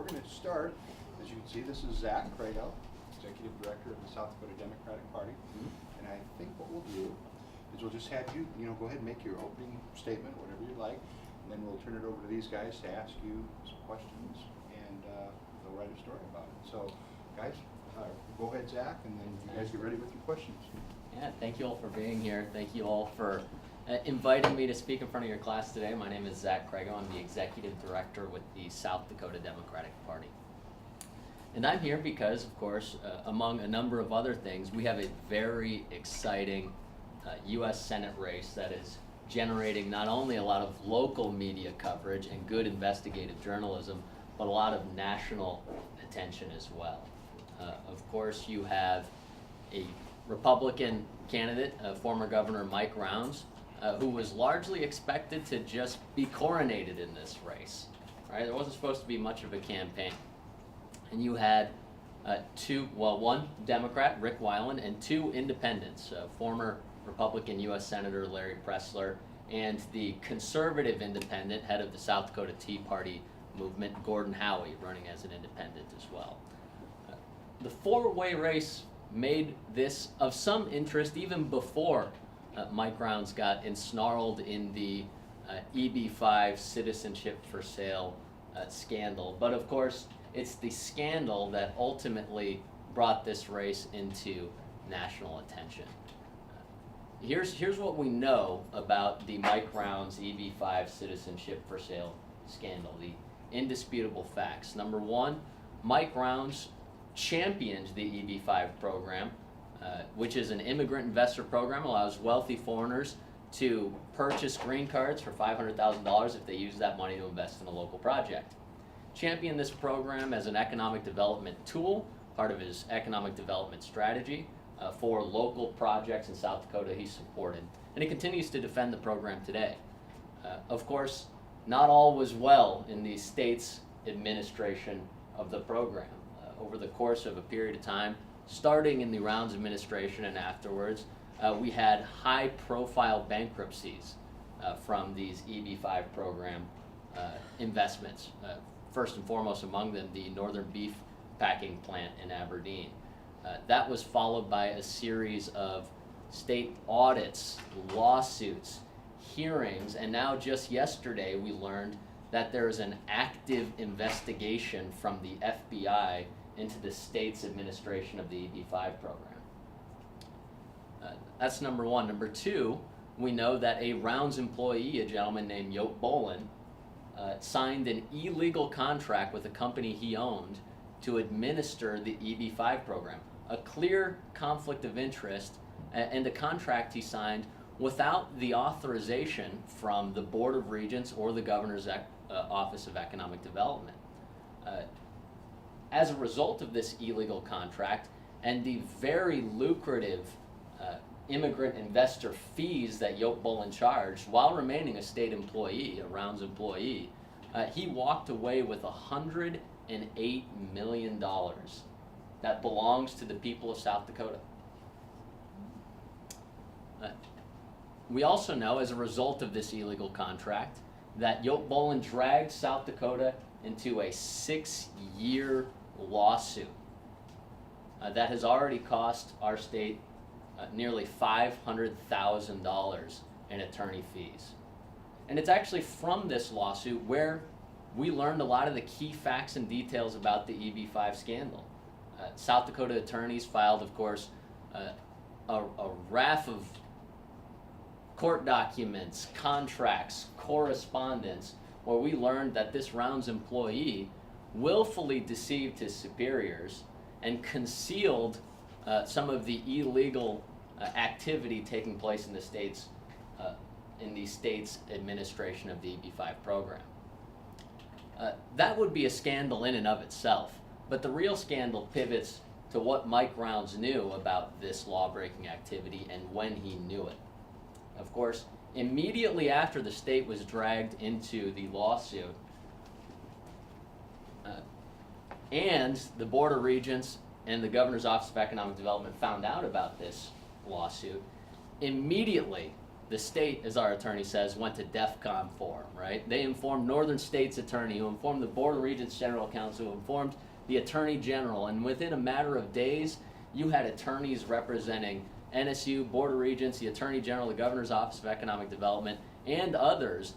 we're going to start, as you can see, this is PARZachCrago, Executive Director of the South Dakota Democratic Party. And I think what we'll do is we'll just have you, go ahead and make your opening statement, whatever you like, and then we'll turn it over to these guys to ask you some questions, and they'll write a story about it. So, guys, go ahead, Zach, and then you guys get ready with your questions. Yeah, thank you all for being here. Thank you all for inviting me to speak in front of your class today. My name is PARZachCrago. I'm the Executive Director with the South Dakota Democratic Party. And I'm here because, of course, among a number of other things, we have a very exciting U.S. Senate race that is generating not only a lot of local media coverage and good investigative journalism, but a lot of national attention as well. Of course, you have a Republican candidate, former Governor Mike Rounds, who was largely expected to just be coronated in this race. Right? There wasn't supposed to be much of a campaign. And you had one Democrat, Rick Weiland, and two independents, former Republican U.S. Senator Larry Pressler, and the conservative independent, head of the South Dakota Tea Party movement, Gordon Howie, running as an independent as well. The four-way race made this of some interest even before Mike Rounds got ensnarled in the EB-5 citizenship for sale scandal. But of course, it's the scandal that ultimately brought this race into national attention. Here's what we know about the Mike Rounds EB-5 citizenship for sale scandal, the indisputable facts. Number one, Mike Rounds championed the EB-5 program, which is an immigrant investor program, allows wealthy foreigners to purchase green cards for $500,000 if they use that money to invest in a local project. Championed this program as an economic development tool, part of his economic development strategy for local projects in South Dakota he supported. And he continues to defend the program today. Of course, not all was well in the state's administration of the program. Over the course of a period of time, starting in the Rounds administration and afterwards, we had high-profile bankruptcies from these EB-5 program investments. First and foremost among them, the Northern Beef Packing Plant in Aberdeen. That was followed by a series of state audits, lawsuits, hearings, and now just yesterday we learned that there is an active investigation from the FBI into the state's administration of the EB-5 program. That's number one. Number two, we know that a Rounds employee, a gentleman named Yope Bolin, signed an illegal contract with a company he owned to administer the EB-5 program. A clear conflict of interest, and a contract he signed without the authorization from the Board of Regents or the Governor's Office of Economic Development. As a result of this illegal contract and the very lucrative immigrant investor fees that Yope Bolin charged while remaining a state employee, a Rounds employee, he walked away with $108 million that belongs to the people of South Dakota. We also know, as a result of this illegal contract, that Yope Bolin dragged South Dakota into a 6-year lawsuit that has already cost our state nearly $500,000 in attorney fees. And it's actually from this lawsuit where we learned a lot of the key facts and details about the EB-5 scandal. South Dakota attorneys filed, of course, a raft of court documents, contracts, correspondence, where we learned that this Rounds employee willfully deceived his superiors and concealed some of the illegal activity taking place in the state's administration of the EB-5 program. That would be a scandal in and of itself, but the real scandal pivots to what Mike Rounds knew about this law-breaking activity and when he knew it. Of course, immediately after the state was dragged into the lawsuit, and the Board of Regents and the Governor's Office of Economic Development found out about this lawsuit, immediately the state, as our attorney says, went to DEFCON 4, right? They informed Northern States Attorney, who informed the Board of Regents General Counsel, who informed the Attorney General, and within a matter of days, you had attorneys representing NSU, Board of Regents, the Attorney General, the Governor's Office of Economic Development, and others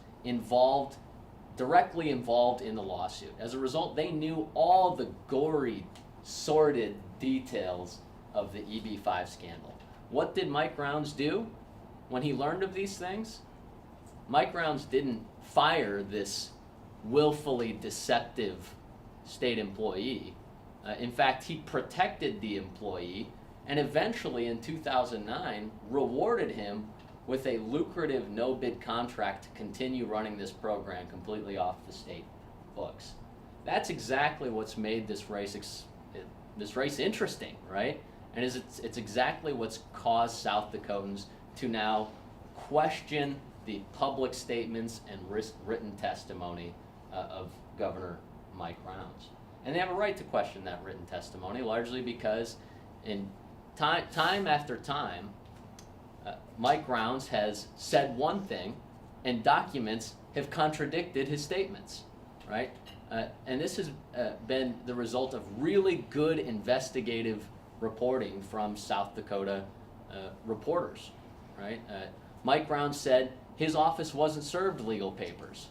directly involved in the lawsuit. As a result, they knew all the gory, sordid details of the EB-5 scandal. What did Mike Rounds do when he learned of these things? Mike Rounds didn't fire this willfully deceptive state employee. In fact, he protected the employee and eventually in 2009 rewarded him with a lucrative no-bid contract to continue running this program completely off the state books. That's exactly what's made this race interesting, right? And it's exactly what's caused South Dakotans to now question the public statements and written testimony of Governor Mike Rounds. And they have a right to question that written testimony, largely because in time after time, Mike Rounds has said one thing, and documents have contradicted his statements, right? And this has been the result of really good investigative reporting from South Dakota reporters, right? Mike Rounds said his office wasn't served legal papers.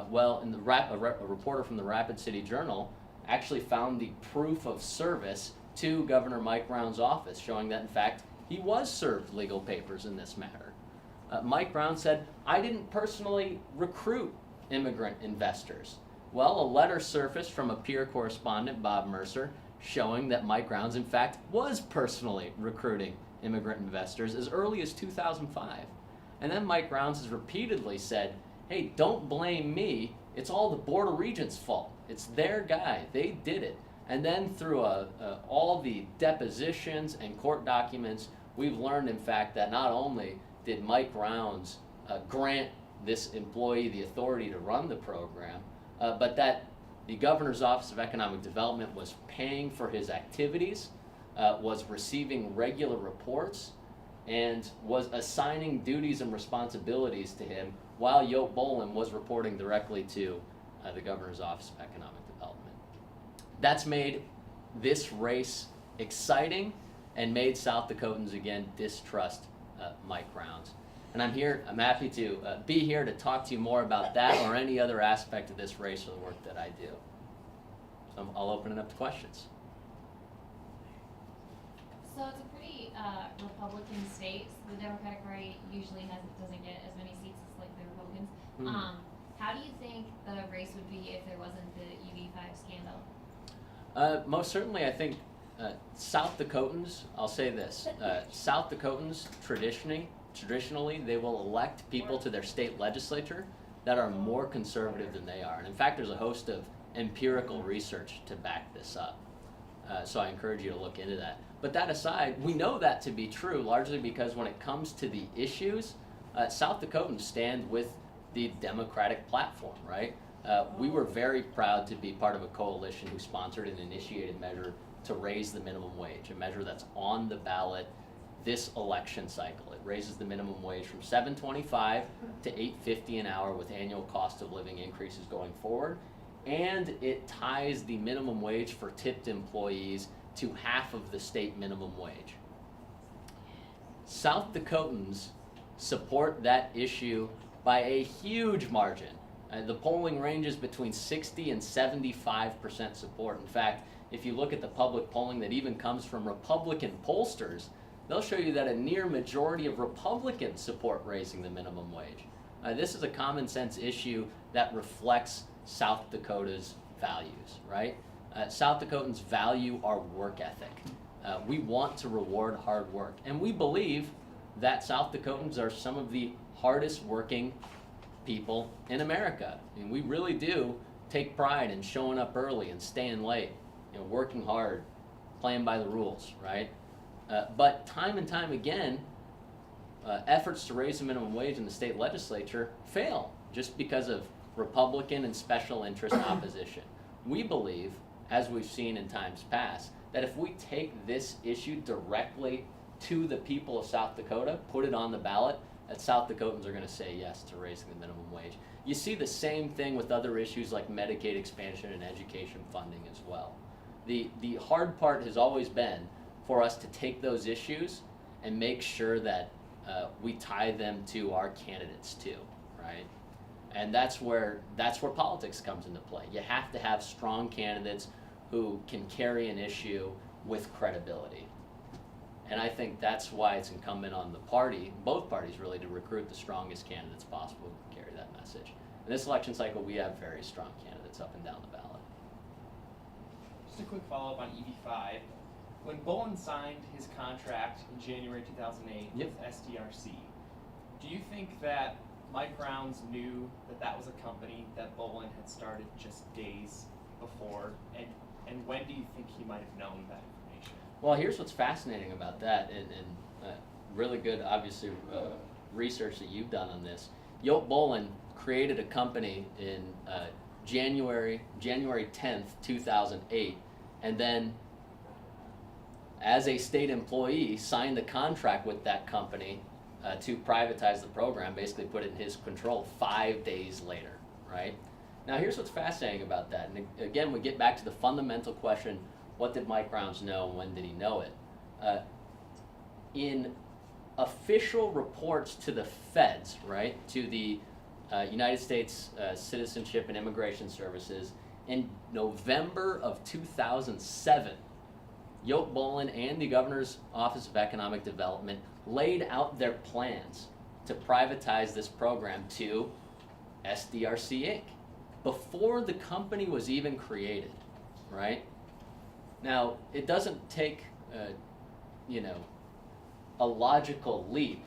Well, in a reporter from the Rapid City Journal actually found the proof of service to Governor Mike Rounds' office, showing that in fact he was served legal papers in this matter. Mike Rounds said, I didn't personally recruit immigrant investors. Well, a letter surfaced from a peer correspondent, Bob Mercer, showing that Mike Rounds in fact was personally recruiting immigrant investors as early as 2005. And then Mike Rounds has repeatedly said, hey, don't blame me, it's all the Board of Regents' fault. It's their guy, they did it. And then through all the depositions and court documents, we've learned, in fact, that not only did Mike Rounds grant this employee the authority to run the program, but that the Governor's Office of Economic Development was paying for his activities, was receiving regular reports, and was assigning duties and responsibilities to him while Yoke Boland was reporting directly to the Governor's Office of Economic Development. That's made this race exciting and made South Dakotans again distrust Mike Rounds. And I'm happy to be here to talk to you more about that or any other aspect of this race or the work that I do. So I'll open it up to questions. So it's a pretty Republican state. So the Democratic Party usually doesn't get as many seats as like the Republicans. Mm-hmm. How do you think the race would be if there wasn't the EB-5 scandal? Most certainly, I think South Dakotans, I'll say this, South Dakotans traditionally, they will elect people to their state legislature that are more conservative than they are. And in fact, there's a host of empirical research to back this up. So I encourage you to look into that. But that aside, we know that to be true largely because when it comes to the issues, South Dakotans stand with the Democratic platform, right? We were very proud to be part of a coalition who sponsored and initiated measure to raise the minimum wage, a measure that's on the ballot this election cycle. It raises the minimum wage from $7.25 to $8.50 an hour with annual cost of living increases going forward, and it ties the minimum wage for tipped employees to half of the state minimum wage. South Dakotans support that issue by a huge margin. The polling ranges between 60 and 75% support. In fact, if you look at the public polling that even comes from Republican pollsters, they'll show you that a near majority of Republicans support raising the minimum wage. This is a common sense issue that reflects South Dakota's values, right? South Dakotans value our work ethic. We want to reward hard work, and we believe that South Dakotans are some of the hardest working people in America. I mean, we really do take pride in showing up early and staying late, working hard, playing by the rules, right? But time and time again, efforts to raise the minimum wage in the state legislature fail just because of Republican and special interest opposition. We believe, as we've seen in times past, that if we take this issue directly to the people of South Dakota, put it on the ballot, that South Dakotans are going to say yes to raising the minimum wage. You see the same thing with other issues like Medicaid expansion and education funding as well. The hard part has always been for us to take those issues and make sure that we tie them to our candidates too, right? And that's where politics comes into play. You have to have strong candidates who can carry an issue with credibility. And I think that's why it's incumbent on the party, both parties really, to recruit the strongest candidates possible who can carry that message. In this election cycle, we have very strong candidates up and down the ballot. Just a quick follow-up on EB5. When Bolin signed his contract in January 2008 Yep. with SDRC, do you think that Mike Rounds knew that that was a company that Bolin had started just days before? And when do you think he might have known that information? Well, here's what's fascinating about that, and really good, obviously, research that you've done on this. Yote Bolin created a company in January 10th, 2008, and then as a state employee signed a contract with that company to privatize the program, basically put it in his control 5 days later, right? Now here's what's fascinating about that, and again we get back to the fundamental question, what did Mike Rounds know and when did he know it? In official reports to the feds, right, to the United States Citizenship and Immigration Services, in November of 2007, Yote Bolin and the Governor's Office of Economic Development laid out their plans to privatize this program to SDRC Inc. before the company was even created, right? Now, it doesn't take, a logical leap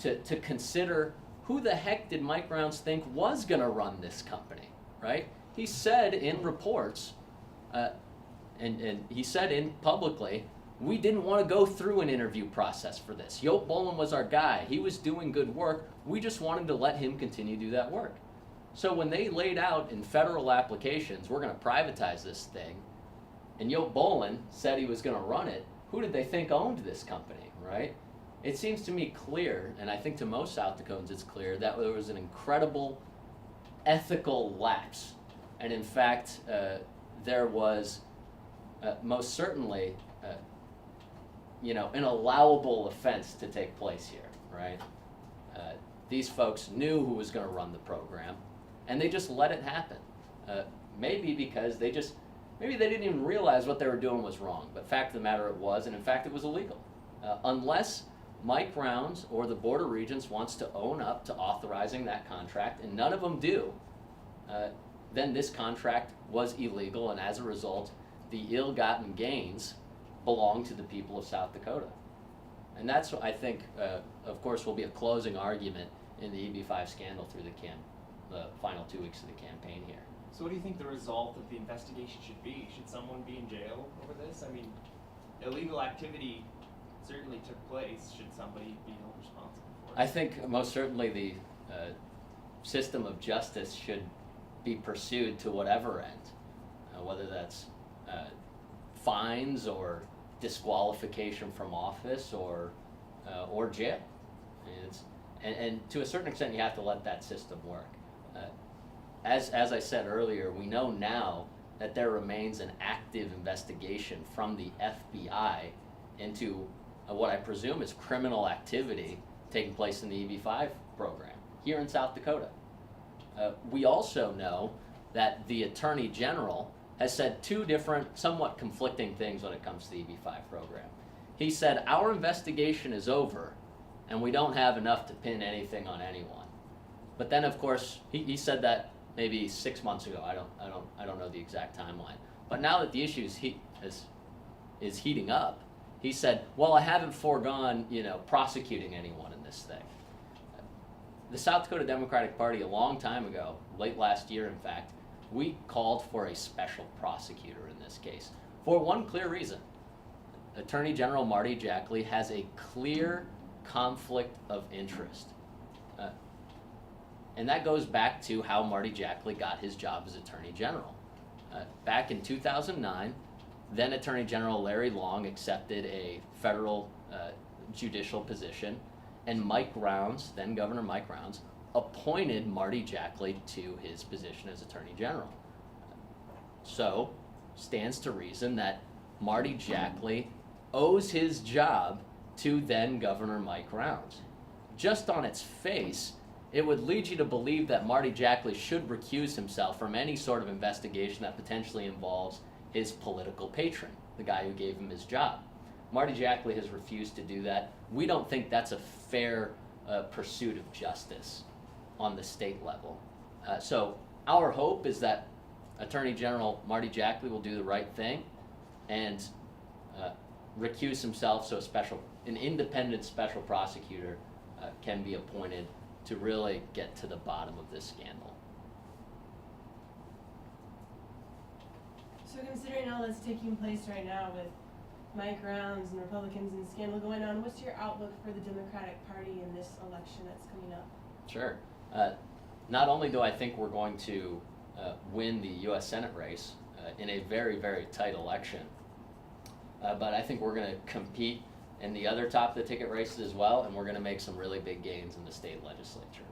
to consider who the heck did Mike Rounds think was going to run this company, right? He said in reports, and he said in publicly, we didn't want to go through an interview process for this. Yote Bolin was our guy. He was doing good work. We just wanted to let him continue to do that work. So when they laid out in federal applications, we're going to privatize this thing, and Yote Bolin said he was going to run it, who did they think owned this company, right? It seems to me clear, and I think to most South Dakotans it's clear, that there was an incredible ethical lapse. And in fact, there was most certainly an allowable offense to take place here, right? These folks knew who was going to run the program, and they just let it happen. Maybe because maybe they didn't even realize what they were doing was wrong, but fact of the matter it was, and in fact it was illegal. Unless Mike Rounds or the Board of Regents wants to own up to authorizing that contract, and none of them do, then this contract was illegal, and as a result, the ill-gotten gains belong to the people of South Dakota. And that's, I think, of course, will be a closing argument in the EB5 scandal through the final 2 weeks of the campaign here. So what do you think the result of the investigation should be? Should someone be in jail over this? I mean, illegal activity certainly took place. Should somebody be held responsible for it? I think most certainly the system of justice should be pursued to whatever end, whether that's fines or disqualification from office or jail. And to a certain extent, you have to let that system work. As I said earlier, we know now that there remains an active investigation from the FBI into what I presume is criminal activity taking place in the EB5 program here in South Dakota. We also know that the Attorney General has said two different, somewhat conflicting things when it comes to the EB5 program. He said, our investigation is over, and we don't have enough to pin anything on anyone. But then, of course, he said that maybe 6 months ago. I don't know the exact timeline. But now that the issue is heating up, he said, well, I haven't foregone, prosecuting anyone in this thing. The South Dakota Democratic Party, a long time ago, late last year, in fact, we called for a special prosecutor in this case for one clear reason. Attorney General Marty Jackley has a clear conflict of interest. And that goes back to how Marty Jackley got his job as Attorney General. Back in 2009, then Attorney General Larry Long accepted a federal judicial position, And Mike Rounds, then Governor Mike Rounds, appointed Marty Jackley to his position as Attorney General. So, stands to reason that Marty Jackley owes his job to then Governor Mike Rounds. Just on its face, it would lead you to believe that Marty Jackley should recuse himself from any sort of investigation that potentially involves his political patron, the guy who gave him his job. Marty Jackley has refused to do that. We don't think that's a fair pursuit of justice on the state level. So our hope is that Attorney General Marty Jackley will do the right thing and recuse himself so an independent special prosecutor can be appointed to really get to the bottom of this scandal. So considering all that's taking place right now with Mike Rounds and Republicans and scandal going on, what's your outlook for the Democratic Party in this election that's coming up? Sure. Not only do I think we're going to win the U.S. Senate race in a very, very tight election, but I think we're going to compete in the other top of the ticket races as well, and we're going to make some really big gains in the state legislature.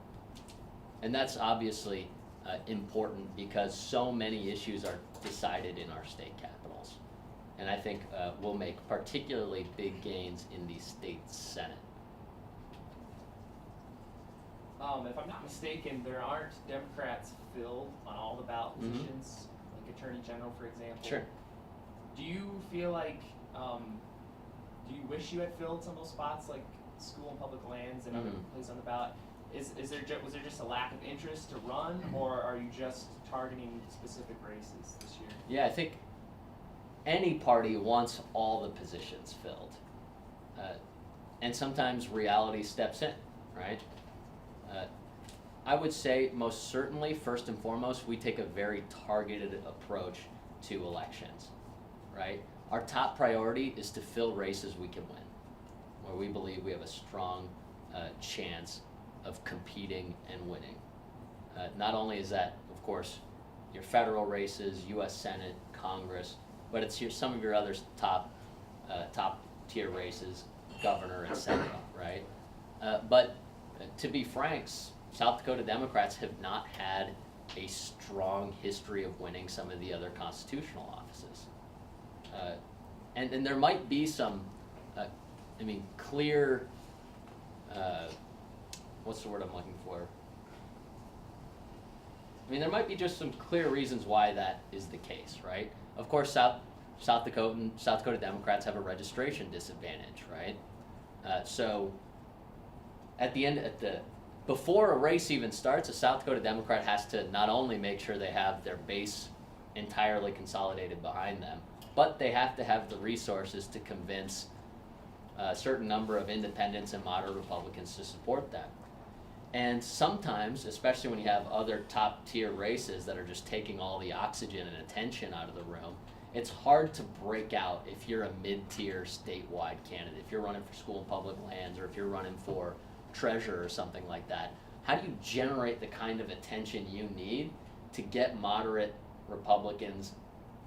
And that's obviously important because so many issues are decided in our state capitals. And I think we'll make particularly big gains in the state Senate. If I'm not mistaken, there aren't Democrats filled on all the ballot positions, like Attorney General, for example. Sure. Do you feel like, do you wish you had filled some of those spots, like school and public lands and other places on the ballot? Was there just a lack of interest to run, or are you just targeting specific races this year? Yeah, I think any party wants all the positions filled. And sometimes reality steps in, right? I would say most certainly, first and foremost, we take a very targeted approach to elections, right? Our top priority is to fill races we can win, where we believe we have a strong chance of competing and winning. Not only is that, of course, your federal races, U.S. Senate, Congress, but it's some of your other top tier races, governor and Senate, right? But to be frank, South Dakota Democrats have not had a strong history of winning some of the other constitutional offices. And there might be some, clear, what's the word I'm looking for? There might be just some clear reasons why that is the case, right? Of course, South Dakota Democrats have a registration disadvantage, right? So before a race even starts, a South Dakota Democrat has to not only make sure they have their base entirely consolidated behind them, but they have to have the resources to convince a certain number of independents and moderate Republicans to support them. And sometimes, especially when you have other top tier races that are just taking all the oxygen and attention out of the room, it's hard to break out if you're a mid-tier statewide candidate. If you're running for school and public lands, or if you're running for treasurer or something like that, how do you generate the kind of attention you need to get moderate Republicans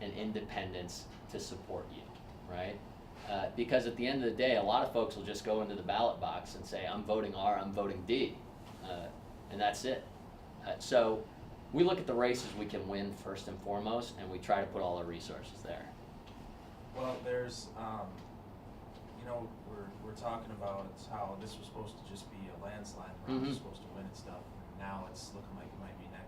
and independents to support you, right? Because at the end of the day, a lot of folks will just go into the ballot box and say, I'm voting R, I'm voting D, and that's it. So we look at the races we can win first and foremost, and we try to put all our resources there. Well, there's, we're talking about how this was supposed to just be a landslide, Brown was supposed to win and stuff, and now it's looking like it might be neck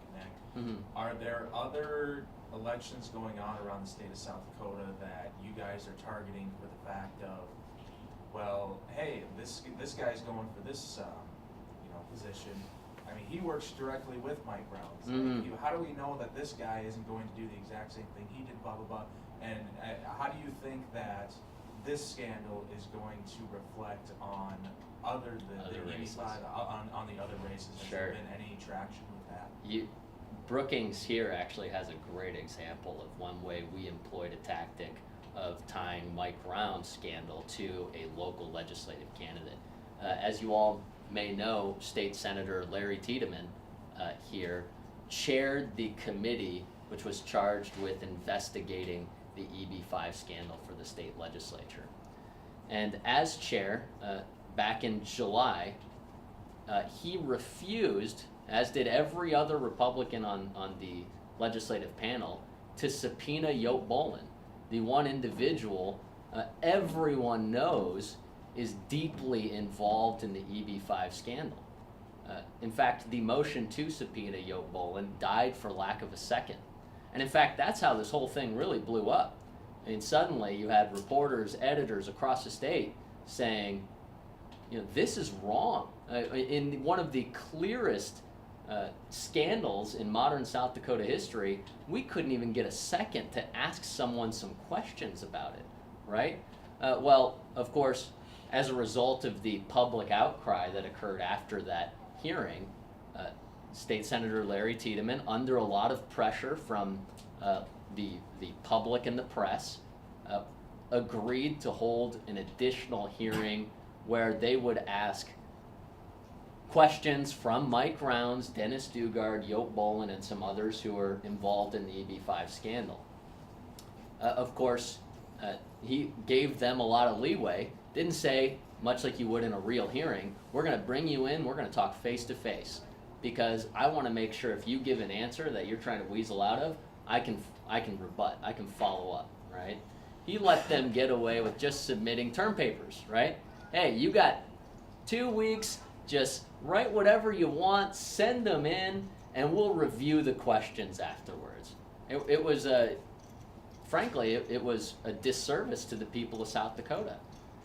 and neck. Are there other elections going on around the state of South Dakota that you guys are targeting for the fact of, well, hey, this guy's going for this, position. He works directly with Mike Rounds. How do we know that this guy isn't going to do the exact same thing he did, blah, blah, blah? And how do you think that this scandal is going to reflect on Other the races. 85, on the other races? Has there been any traction with that? Brookings here actually has a great example of one way we employed a tactic of tying Mike Rounds' scandal to a local legislative candidate. As you all may know, State Senator Larry Tiedemann here chaired the committee which was charged with investigating the EB5 scandal for the state legislature. And as chair, back in July, he refused, as did every other Republican on the legislative panel, to subpoena Yote Bolin, the one individual everyone knows is deeply involved in the EB-5 scandal. In fact, the motion to subpoena Yote Bolin died for lack of a second. And in fact, that's how this whole thing really blew up. I mean, suddenly you had reporters, editors across the state saying, you know, this is wrong. In one of the clearest scandals in modern South Dakota history, we couldn't even get a second to ask someone some questions about it, right? Well, of course, as a result of the public outcry that occurred after that hearing, State Senator Larry Tiedemann, under a lot of pressure from the public and the press, agreed to hold an additional hearing where they would ask questions from Mike Rounds, Dennis Dugard, Yote Bolin, and some others who were involved in the EB-5 scandal. Of course, he gave them a lot of leeway, didn't say, much like you would in a real hearing, we're going to bring you in, we're going to talk face to face, because I want to make sure if you give an answer that you're trying to weasel out of, I can rebut, I can follow up, right? He let them get away with just submitting term papers, right? Hey, you got 2 weeks, just write whatever you want, send them in, and we'll review the questions afterwards. It was frankly, it was a disservice to the people of South Dakota.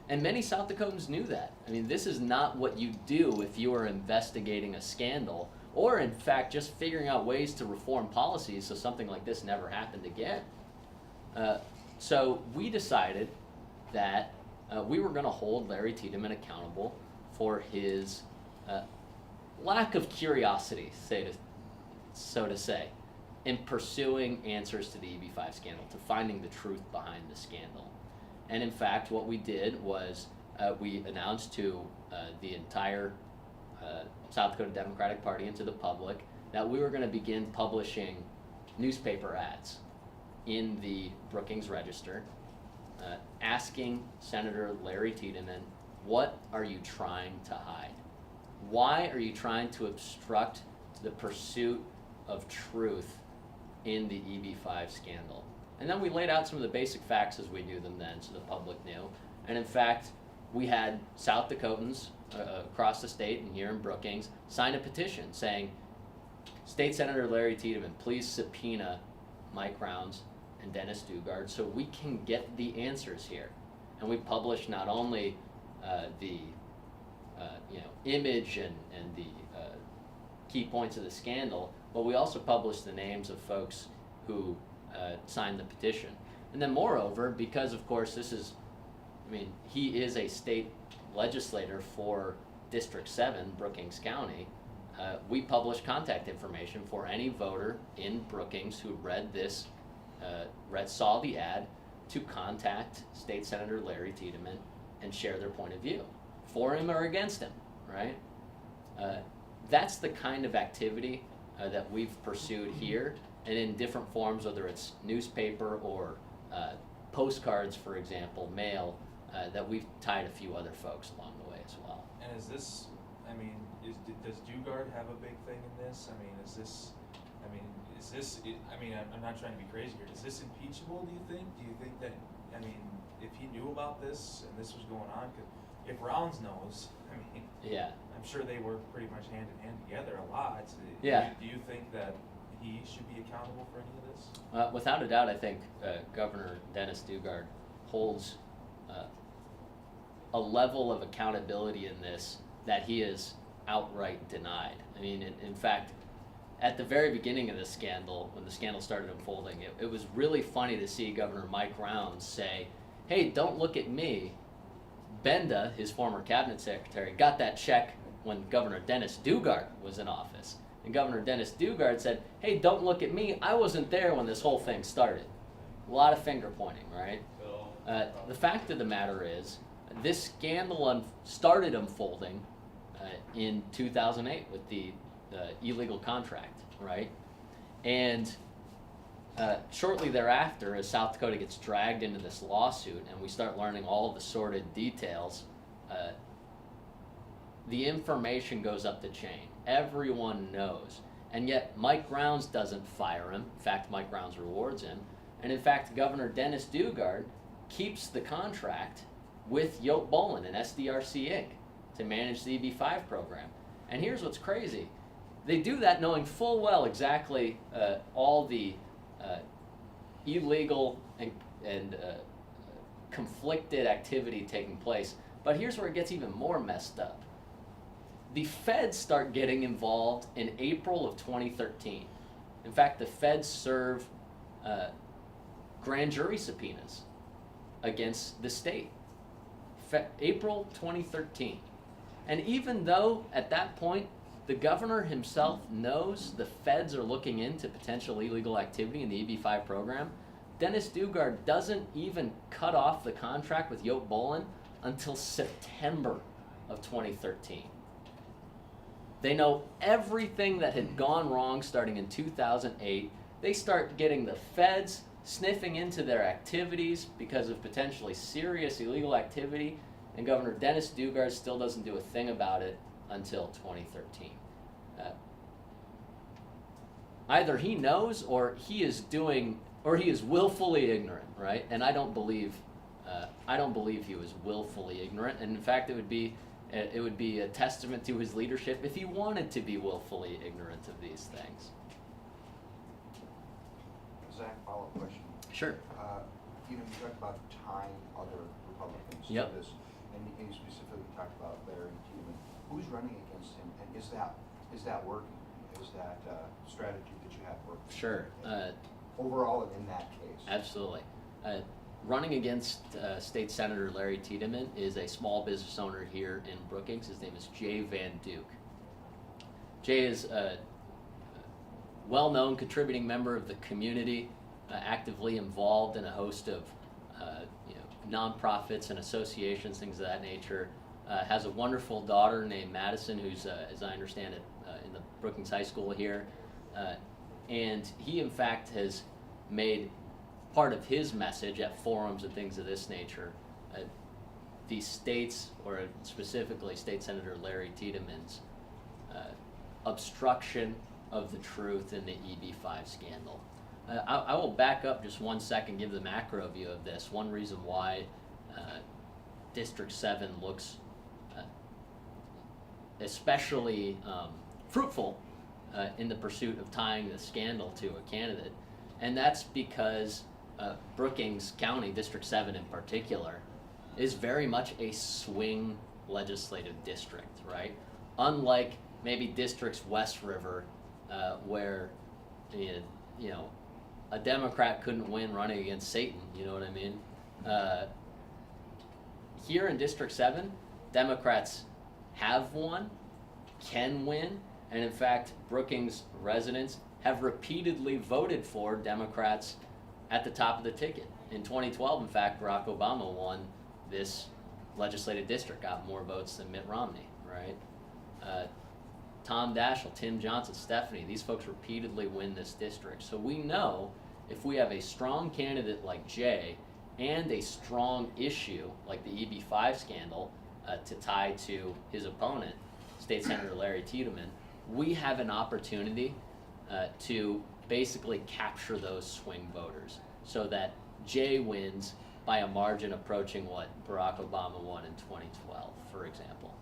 And many South Dakotans knew that. I mean, this is not what you do if you are investigating a scandal, or in fact, just figuring out ways to reform policies so something like this never happened again. So we decided that we were going to hold Larry Tiedemann accountable for his lack of curiosity, so to say, in pursuing answers to the EB-5 scandal, to finding the truth behind the scandal. And in fact, what we did was we announced to the entire South Dakota Democratic Party and to the public that we were going to begin publishing newspaper ads in the Brookings Register, asking Senator Larry Tiedemann, what are you trying to hide? Why are you trying to obstruct the pursuit of truth in the EB-5 scandal? And then we laid out some of the basic facts as we knew them then, so the public knew. And in fact, we had South Dakotans across the state and here in Brookings sign a petition saying, State Senator Larry Tiedemann, please subpoena Mike Rounds and Dennis Dugard so we can get the answers here. And we published not only the image and the key points of the scandal, but we also published the names of folks who signed the petition. And then moreover, because of course this is, he is a state legislator for District 7, Brookings County, we published contact information for any voter in Brookings who read this, saw the ad, to contact State Senator Larry Tiedemann and share their point of view, for him or against him, right? That's the kind of activity that we've pursued here, and in different forms, whether it's newspaper or postcards, for example, mail, that we've tied a few other folks along the way as well. And is this, does Dugard have a big thing in this? I'm not trying to be crazy here. Is this impeachable, do you think? Do you think that, if he knew about this and this was going on, 'cause if Rounds knows, Yeah. I'm sure they work pretty much hand in hand together a lot. Yeah. Do you think that he should be accountable for any of this? Without a doubt, I think Governor Dennis Dugard holds a level of accountability in this that he is outright denied. In fact, at the very beginning of this scandal, when the scandal started unfolding, it was really funny to see Governor Mike Rounds say, hey, don't look at me. Benda, his former cabinet secretary, got that check when Governor Dennis Dugard was in office. And Governor Dennis Dugard said, hey, don't look at me. I wasn't there when this whole thing started. A lot of finger pointing, right? The fact of the matter is, this scandal started unfolding in 2008 with the illegal contract, right? And shortly thereafter, as South Dakota gets dragged into this lawsuit and we start learning all of the sordid details, the information goes up the chain. Everyone knows. And yet Mike Rounds doesn't fire him. In fact, Mike Rounds rewards him. And in fact, Governor Dennis Dugard keeps the contract with Yote Bolin and SDRC Inc. to manage the EB-5 program. And here's what's crazy. They do that knowing full well exactly all the illegal and conflicted activity taking place. But here's where it gets even more messed up. The feds start getting involved in April of 2013. In fact, the feds serve grand jury subpoenas against the state. April 2013. And even though at that point the governor himself knows the feds are looking into potential illegal activity in the EB-5 program, Dennis Dugard doesn't even cut off the contract with Yote Bolin until September of 2013. They know everything that had gone wrong starting in 2008. They start getting the feds sniffing into their activities because of potentially serious illegal activity, and Governor Dennis Dugard still doesn't do a thing about it until 2013. Either he knows or he is willfully ignorant, right? And I don't believe he was willfully ignorant. And in fact, it would be a testament to his leadership if he wanted to be willfully ignorant of these things. Zach, follow-up question. Sure. You talked about tying other Republicans Yep. to this, and you specifically talked about Larry Tiedemann. Who's running against him, and is that working? Is that strategy that you have working? Sure. Overall, in that case. Absolutely. Running against State Senator Larry Tiedemann is a small business owner here in Brookings. His name is Jay Van Duke. Jay is a well-known contributing member of the community, actively involved in a host of nonprofits and associations, things of that nature. Has a wonderful daughter named Madison, who's, as I understand it, in the Brookings High School here. And he, in fact, has made part of his message at forums and things of this nature, the states, or specifically State Senator Larry Tiedemann's obstruction of the truth in the EB-5 scandal. I will back up just 1 second, give the macro view of this. One reason why District 7 looks especially fruitful in the pursuit of tying the scandal to a candidate, and that's because Brookings County, District 7 in particular, is very much a swing legislative district, right? Unlike maybe districts West River, where a Democrat couldn't win running against Satan, you know what I mean? Here in District 7, Democrats have won, can win, and in fact, Brookings residents have repeatedly voted for Democrats at the top of the ticket. In 2012, in fact, Barack Obama won this legislative district, got more votes than Mitt Romney, right? Tom Daschle, Tim Johnson, Stephanie, these folks repeatedly win this district. So we know if we have a strong candidate like Jay and a strong issue like the EB-5 scandal to tie to his opponent, State Senator Larry Tiedemann, we have an opportunity to basically capture those swing voters so that Jay wins by a margin approaching what Barack Obama won in 2012, for example.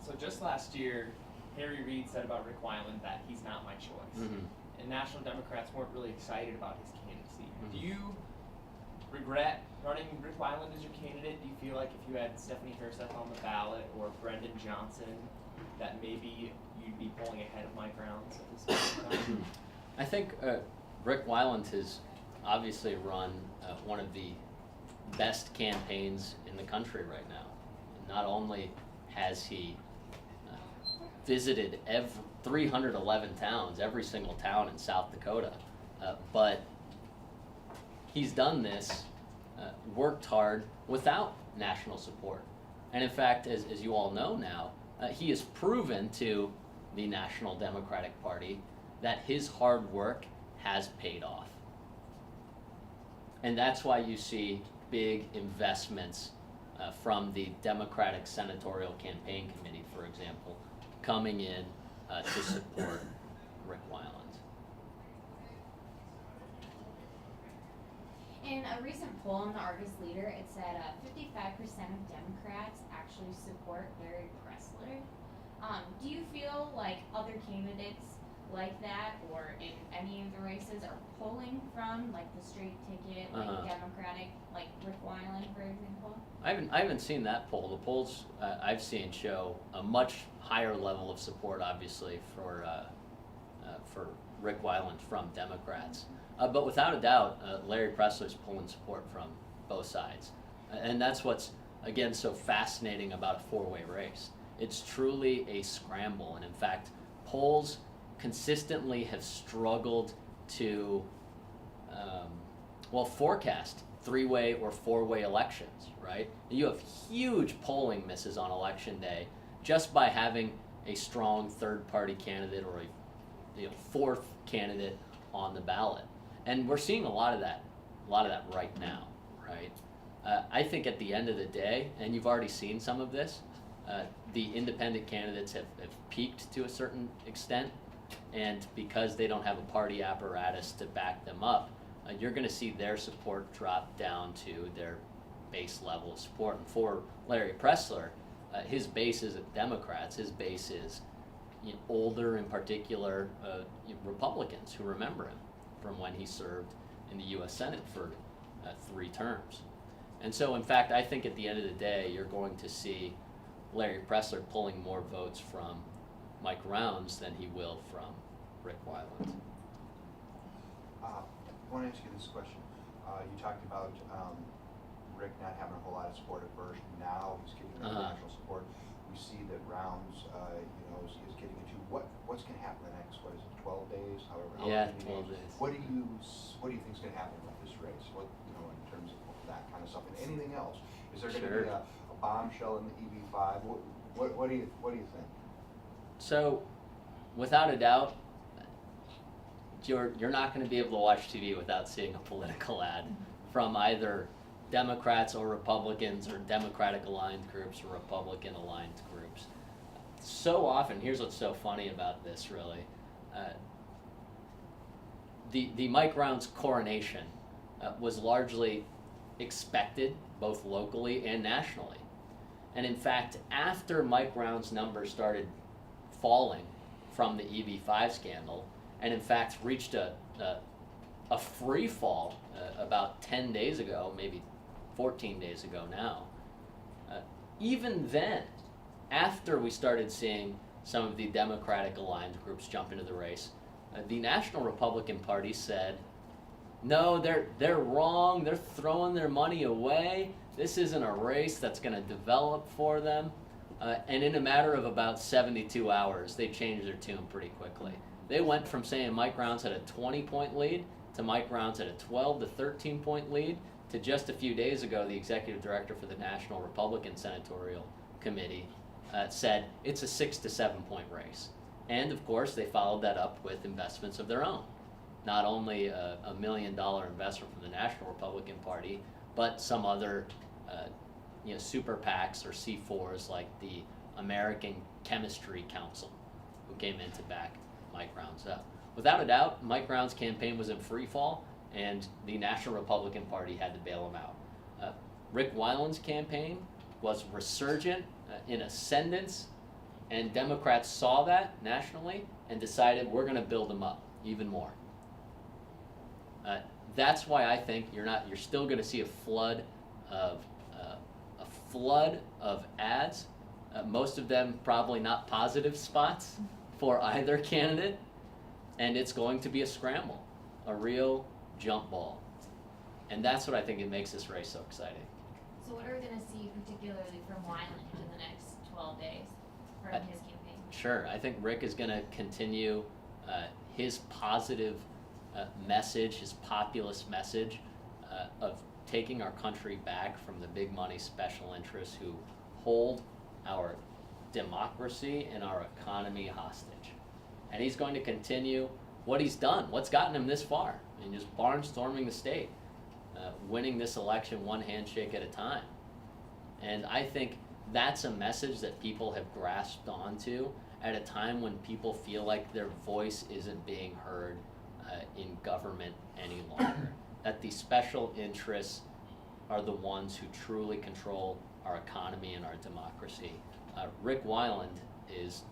So just last year, Harry Reid said about Rick Weiland that he's not my choice. Mm-hmm. And National Democrats weren't really excited about his candidacy. Mm-hmm. Do you regret running Rick Weiland as your candidate? Do you feel like if you had Stephanie Herseth on the ballot or Brendan Johnson, that maybe you'd be pulling ahead of Mike Rounds at this point in time? I think Rick Weiland has obviously run one of the best campaigns in the country right now. Not only has he visited 311 towns, every single town in South Dakota, but he's done this, worked hard without national support. And in fact, as you all know now, he has proven to the National Democratic Party that his hard work has paid off. And that's why you see big investments from the Democratic Senatorial Campaign Committee, for example, coming in to support Rick Weiland. In a recent poll in the Argus Leader, it said 55% of Democrats actually support Larry Pressler. Do you feel like other candidates like that, or in any of the races, are pulling from like the straight ticket, like Democratic, like Rick Weiland, for example? I haven't seen that poll. The polls I've seen show a much higher level of support, obviously, for Rick Weiland from Democrats. But without a doubt, Larry Pressler's pulling support from both sides. And that's what's, again, so fascinating about a four-way race. It's truly a scramble. And in fact, polls consistently have struggled to, forecast three-way or four-way elections, right? You have huge polling misses on election day just by having a strong third-party candidate or a fourth candidate on the ballot. And we're seeing a lot of that right now, right? I think at the end of the day, and you've already seen some of this, the independent candidates have peaked to a certain extent, and because they don't have a party apparatus to back them up, you're going to see their support drop down to their base level of support. And for Larry Pressler, his base isn't Democrats, his base is older, in particular, Republicans who remember him from when he served in the U.S. Senate for 3 terms. And so, in fact, I think at the end of the day, you're going to see Larry Pressler pulling more votes from Mike Rounds than he will from Rick Weiland. I want to ask you this question. You talked about Rick not having a whole lot of support at first. Now he's getting national support. We see that Rounds, is getting it too. What's going to happen the next? 12 days? However, Yeah, 12 days. What do you think is going to happen with this race? What in terms of that kind of stuff, and anything else? Is there going to be a bombshell in the EB5? What do you think? So, without a doubt, you're not going to be able to watch TV without seeing a political ad from either Democrats or Republicans, or Democratic aligned groups or Republican aligned groups. So often, here's what's so funny about this, really. The Mike Rounds coronation was largely expected, both locally and nationally. And in fact, after Mike Rounds' numbers started falling from the EB5 scandal, and in fact reached a free fall about 10 days ago, maybe 14 days ago now, even then, after we started seeing some of the Democratic aligned groups jump into the race, the National Republican Party said, no, they're wrong, they're throwing their money away, this isn't a race that's going to develop for them. And in a matter of about 72 hours, they changed their tune pretty quickly. They went from saying Mike Rounds had a 20-point lead to Mike Rounds had a 12 to 13-point lead to just a few days ago, the executive director for the National Republican Senatorial Committee said it's a 6 to 7-point race. And of course, they followed that up with investments of their own. Not only a $1 million investment from the National Republican Party, but some other super PACs or C4s like the American Chemistry Council, who came in to back Mike Rounds up. Without a doubt, Mike Rounds' campaign was in free fall, and the National Republican Party had to bail him out. Rick Weiland's campaign was resurgent, in ascendance, and Democrats saw that nationally and decided we're going to build him up even more. That's why I think you're still going to see a flood of ads, most of them probably not positive spots for either candidate, and it's going to be a scramble, a real jump ball. And that's what I think it makes this race so exciting. So what are we gonna see particularly from Weiland in the next 12 days from his campaign? Sure, I think Rick is gonna continue his positive message, his populist message of taking our country back from the big money special interests who hold our democracy and our economy hostage. And he's going to continue what he's done, what's gotten him this far. I mean, just barnstorming the state, winning this election one handshake at a time. And I think that's a message that people have grasped onto at a time when people feel like their voice isn't being heard in government any longer. That the special interests are the ones who truly control our economy and our democracy. Rick Weiland is